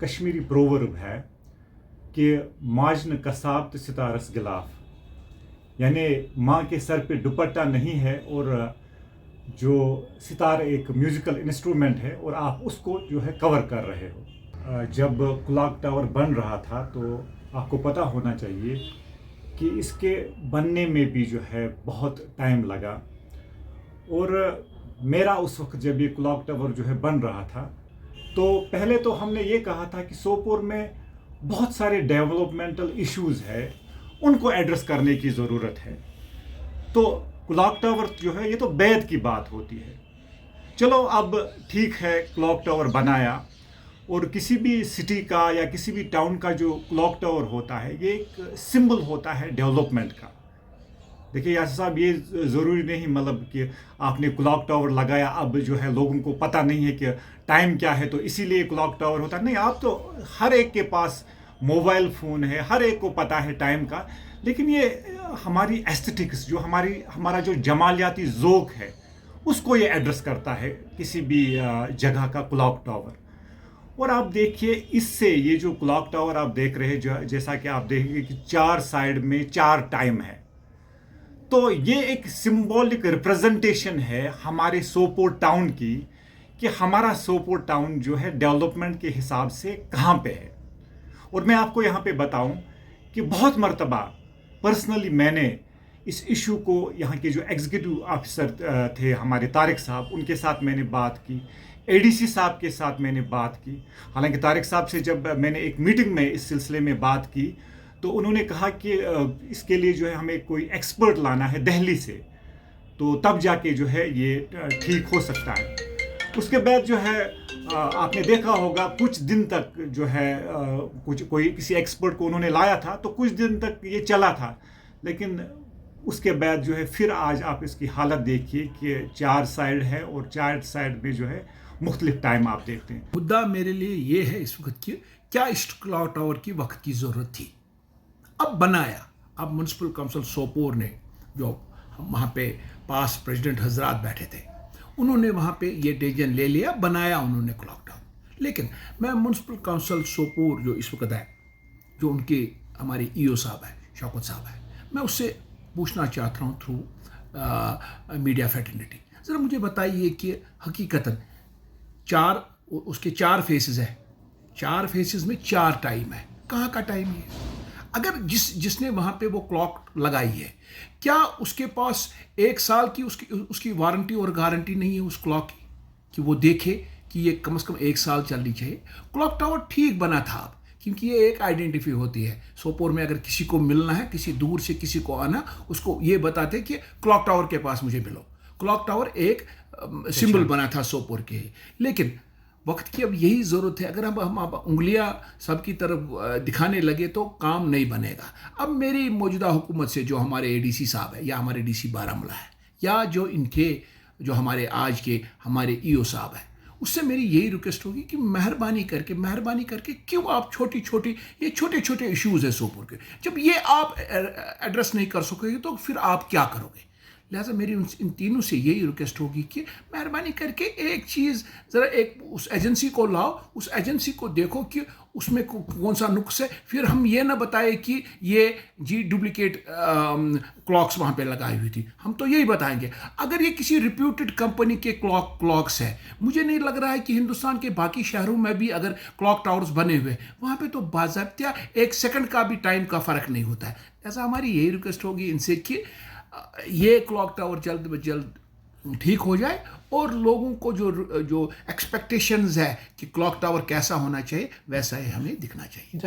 Kashmiri proverb ہے کہ ماجن کساب تو ستارس گلاف، یعنی ماں کے سر پہ دوپٹہ نہیں ہے اور جو ستار ایک میوزیکل انسٹرومنٹ ہے اور آپ اس کو جو ہے کور کر رہے ہو۔ جب کلاک ٹاور بن رہا تھا تو آپ کو پتہ ہونا چاہیے کہ اس کے بننے میں بھی جو ہے بہت ٹائم لگا، اور میرا اس وقت جب یہ کلاک ٹاور جو ہے بن رہا تھا تو پہلے تو ہم نے یہ کہا تھا کہ سوپور میں بہت سارے ڈیولپمنٹل ایشوز ہے، ان کو ایڈریس کرنے کی ضرورت ہے۔ تو کلاک ٹاور جو ہے یہ تو بعد کی بات ہوتی ہے۔ چلو اب ٹھیک ہے، کلاک ٹاور بنایا، اور کسی بھی سٹی کا یا کسی بھی ٹاؤن کا جو کلاک ٹاور ہوتا ہے یہ ایک سمبل ہوتا ہے ڈیولپمنٹ کا۔ دیکھیے یاسر صاحب، یہ ضروری نہیں مطلب کہ آپ نے کلاک ٹاور لگایا اب جو ہے لوگوں کو پتہ نہیں ہے کہ ٹائم کیا ہے تو اسی لیے کلاک ٹاور ہوتا ہے، نہیں، آپ تو ہر ایک کے پاس موبائل فون ہے، ہر ایک کو پتہ ہے ٹائم کا، لیکن یہ ہماری ایستھیٹکس جو ہمارا جو جمالیاتی ذوق ہے اس کو یہ ایڈریس کرتا ہے کسی بھی جگہ کا کلاک ٹاور۔ اور آپ دیکھیے اس سے یہ جو کلاک ٹاور آپ دیکھ رہے ہیں، جیسا کہ آپ دیکھیں گے کہ 4 سائڈ میں 4 ٹائم ہے، تو یہ ایک سمبولک ریپرزنٹیشن ہے ہمارے سوپور ٹاؤن کی کہ ہمارا سوپور ٹاؤن جو ہے ڈیولپمنٹ کے حساب سے کہاں پہ ہے۔ اور میں آپ کو یہاں پہ بتاؤں کہ بہت مرتبہ پرسنلی میں نے اس ایشو کو یہاں کے جو ایگزیکٹو آفیسر تھے ہمارے طارق صاحب، ان کے ساتھ میں نے بات کی، اے ڈی سی صاحب کے ساتھ میں نے بات کی۔ حالانکہ طارق صاحب سے جب میں نے ایک میٹنگ میں اس سلسلے میں بات کی تو انہوں نے کہا کہ اس کے لیے جو ہے ہمیں کوئی ایکسپرٹ لانا ہے دہلی سے، تو تب جا کے جو ہے یہ ٹھیک ہو سکتا ہے۔ اس کے بعد جو ہے آپ نے دیکھا ہوگا کچھ دن تک جو ہے کسی ایکسپرٹ کو انہوں نے لایا تھا تو کچھ دن تک یہ چلا تھا، لیکن اس کے بعد جو ہے پھر آج آپ اس کی حالت دیکھیے کہ 4 سائڈ ہے اور 4 سائڈ میں جو ہے مختلف ٹائم آپ دیکھتے ہیں۔ مدعا میرے لیے یہ ہے اس وقت کہ کیا اس کلاک ٹاور کی وقت کی ضرورت تھی؟ اب بنایا، اب میونسپل کونسل سوپور نے جو وہاں پہ پاس پریزیڈنٹ حضرات بیٹھے تھے انہوں نے وہاں پہ یہ ڈیسیژن لے لیا، بنایا انہوں نے کلاک ٹاور۔ لیکن میں میونسپل کونسل سوپور جو اس وقت ہے، جو ان کے ہمارے ای او صاحب ہے، شوکت صاحب ہے، میں اس سے پوچھنا چاہتا ہوں تھرو میڈیا فیٹرنیٹی، ذرا مجھے بتائیے کہ حقیقتاً اس کے 4 فیسز ہیں، 4 فیسز میں 4 ٹائم ہے، کہاں کا ٹائم ہے؟ اگر جس نے وہاں پہ وہ کلاک لگائی ہے، کیا اس کے پاس 1 سال کی اس کی وارنٹی اور گارنٹی نہیں ہے اس کلاک کی کہ وہ دیکھے کہ یہ کم از کم 1 سال چلنی چاہیے؟ کلاک ٹاور ٹھیک بنا تھا اب، کیونکہ یہ ایک آئیڈینٹیفائی ہوتی ہے سوپور میں، اگر کسی کو ملنا ہے، کسی دور سے کسی کو آنا، اس کو یہ بتاتے کہ کلاک ٹاور کے پاس مجھے ملو۔ کلاک ٹاور ایک سمبل بنا تھا سوپور کے، لیکن وقت کی اب یہی ضرورت ہے۔ اگر ہم انگلیاں سب کی طرف دکھانے لگے تو کام نہیں بنے گا۔ اب میری موجودہ حکومت سے جو ہمارے اے ڈی سی صاحب ہے یا ہمارے ڈی سی بارہمولہ ہے یا جو ان کے جو ہمارے آج کے ہمارے ای او صاحب ہیں، اس سے میری یہی ریکویسٹ ہوگی کہ مہربانی کر کے کیوں آپ یہ چھوٹے چھوٹے ایشوز ہیں سوپور کے، جب یہ آپ ایڈریس نہیں کر سکو گے تو پھر آپ کیا کرو گے؟ لہٰذا میری ان تینوں سے یہی ریکویسٹ ہوگی کہ مہربانی کر کے ایک چیز ذرا اس ایجنسی کو لاؤ، اس ایجنسی کو دیکھو کہ اس میں کون سا نقص ہے، پھر ہم یہ نہ بتائیں کہ یہ ڈپلیکیٹ کلاکس وہاں پہ لگائی ہوئی تھی، ہم تو یہی بتائیں گے۔ اگر یہ کسی ریپیوٹڈ کمپنی کے کلاکس ہے، مجھے نہیں لگ رہا ہے کہ ہندوستان کے باقی شہروں میں بھی اگر کلاک ٹاورز بنے ہوئے وہاں پہ تو باضابطہ 1 سیکنڈ کا بھی ٹائم کا فرق نہیں ہوتا ہے۔ لہٰذا ہماری یہی ریکویسٹ ہوگی ان سے کہ یہ کلاک ٹاور جلد از جلد ٹھیک ہو جائے، اور لوگوں کو جو ایکسپیکٹیشنز ہے کہ کلاک ٹاور کیسا ہونا چاہیے ویسا ہی ہمیں دکھنا چاہیے۔